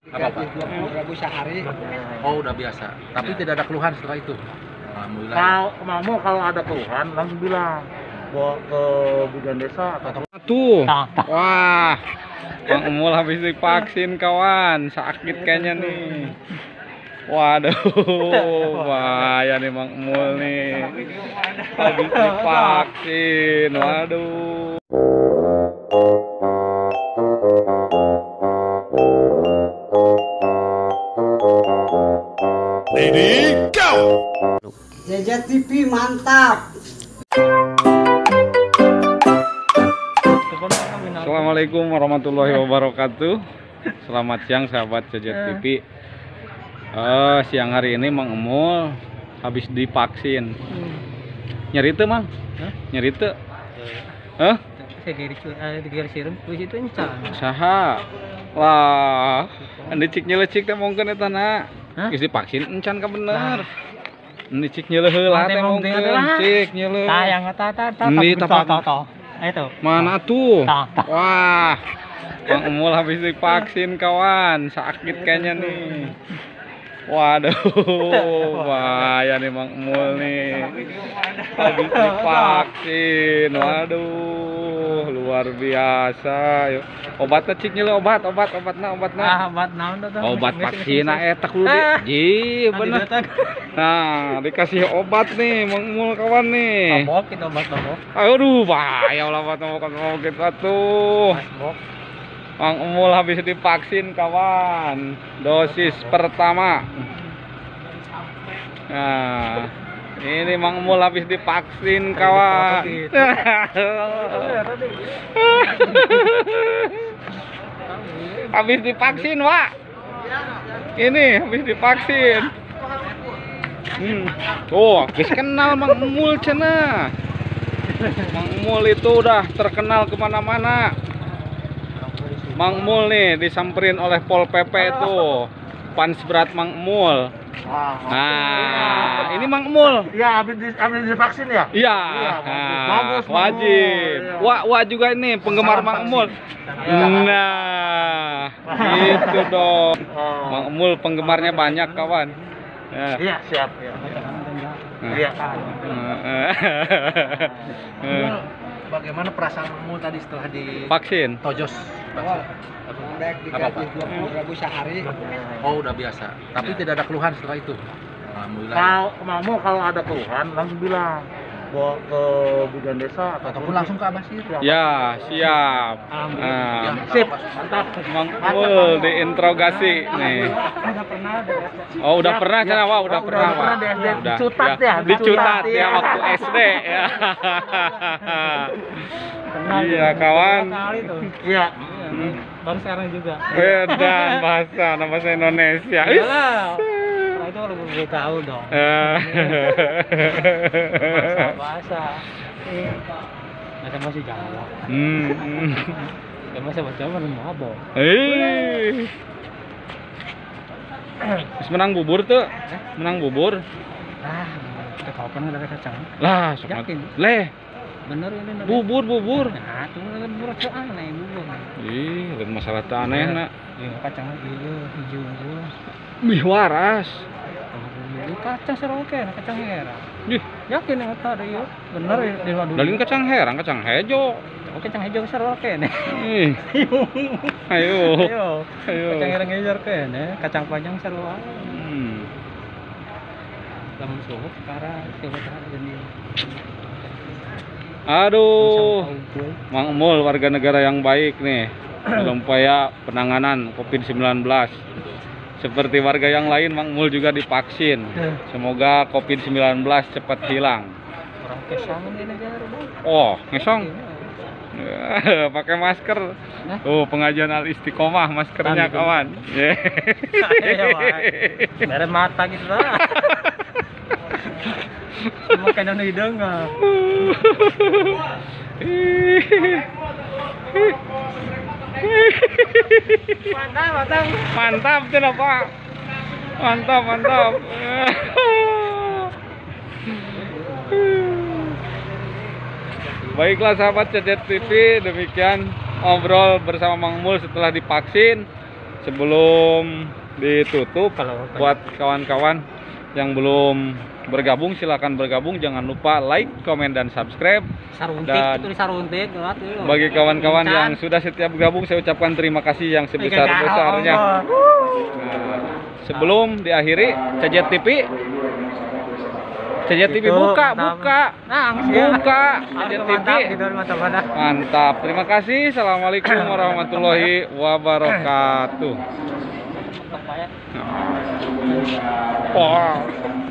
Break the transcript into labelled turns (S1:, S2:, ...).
S1: Apa, Pak?
S2: 20.000 sehari.
S1: Oh, udah biasa. Tapi tidak ada keluhan setelah itu. Alhamdulillah.
S3: Kalau ada keluhan langsung bilang bawa ke bidan desa atau
S4: Tuh, wah, Bang Emul habis divaksin kawan, sakit kayaknya nih. Waduh, bahaya nih Bang Emul nih, habis divaksin, waduh.
S5: Ready, go!
S2: Jejet TV mantap.
S4: Assalamualaikum warahmatullahi wabarakatuh. Selamat siang sahabat Jejet TV. Siang hari ini Mang Emul habis divaksin. Nyeri teu, Mang? Nyeri teu? Saha? Wah, andi cik nyelecik teh mungkin eta na. Geus divaksin encan ka bener. Andi cik nyeleuh heula teh mungkin cik nyeleuh.
S3: tayang
S4: Ini
S3: itu
S4: mana tuh? Wah, Bang Emul habis divaksin kawan, sakit kayaknya nih. Waduh, bahaya nih Bang Emul nih, habis divaksin. Waduh, luar biasa. Yuk, obatnya cik nyeleuh obat vaksin eta kudu ji bener. Nah, dikasih obat nih Bang Emul kawan nih.
S3: obat
S4: Aduh, bahaya lah obat gitu tuh. Bang Emul habis divaksin kawan, dosis pertama. Nah, ini Bang Emul habis divaksin kawan. Habis divaksin, Wak. Ini habis divaksin. Oh, guys kenal Bang Emul cenah. Bang Emul itu udah terkenal kemana-mana. Bang Emul nih disamperin oleh Pol PP tuh, fans berat Bang Emul. Nah, ini Bang Emul.
S3: Iya, habis divaksin ya?
S4: Iya,
S3: bagus,
S4: wajib. Wah juga ini penggemar Bang Emul. Nah, gitu dong. Bang Emul penggemarnya banyak kawan.
S3: Iya, siap ya. Iya.
S1: Bagaimana perasaan Mang Emul tadi setelah
S4: Vaksin.
S1: tojos?
S2: Apa, Pak? 20.000 sehari.
S1: Oh, udah biasa. Tapi tidak ada keluhan setelah itu. Alhamdulillah.
S3: Kalau ada keluhan langsung bilang bawa ke bidan desa
S1: Ataupun langsung ke Abasir.
S4: Ya, siap.
S3: Sip, mantap.
S4: Bang Emul diinterogasi nih. Oh, udah pernah cenah, Wak, udah pernah, Wak.
S3: Dicutat ya,
S4: Dicutat ya waktu SD ya. Iya, kawan.
S3: Iya. Baru sekarang juga.
S4: Beda bahasa Indonesia.
S3: Iyalah. Itu kalau gue tahu dong. Bahasa masih Jawa. Masih baca mana mabok.
S4: Menang bubur tuh. Menang bubur.
S3: Kita kapan ada kacang.
S4: Lah, sok leh.
S3: Bener ini.
S4: Bubur.
S3: Nah, itu bubur aneh bubur.
S4: Ih, dan masalah aneh nak.
S3: Kacang hijau.
S4: Mih waras.
S3: Kacang seroke, kacang herang.
S4: Ih,
S3: yakin yang tadi yuk. Bener di luar dulu.
S4: Dalin kacang herang, kacang hejo.
S3: Oh, kacang hijau seroke nih.
S4: Ayo.
S3: Kacang herang hijau kene, kacang panjang seroke. Lamun suhu sekarang ini.
S4: Aduh, Mang Emul warga negara yang baik nih dalam upaya penanganan COVID-19. Seperti warga yang lain, Mang Emul juga divaksin. Semoga COVID-19 cepat hilang.
S3: Orang kesang di negara, Bang.
S4: Oh, ngesong. Pakai masker. Oh, pengajian Al Istiqomah maskernya kawan.
S3: Mere mata gitu lah. Cuma kena hidung enggak.
S4: Mantap cenah, Pak. Mantap. Baiklah sahabat Jejet TV, demikian ngobrol bersama Mang Emul setelah divaksin. Sebelum ditutup, buat kawan-kawan yang belum bergabung silakan bergabung, jangan lupa like, komen dan subscribe. Dan bagi kawan-kawan yang sudah setiap bergabung saya ucapkan terima kasih yang sebesar-besarnya. Nah, sebelum diakhiri CJTV buka CJTV. Mantap. Terima kasih. Assalamualaikum warahmatullahi wabarakatuh. Oh.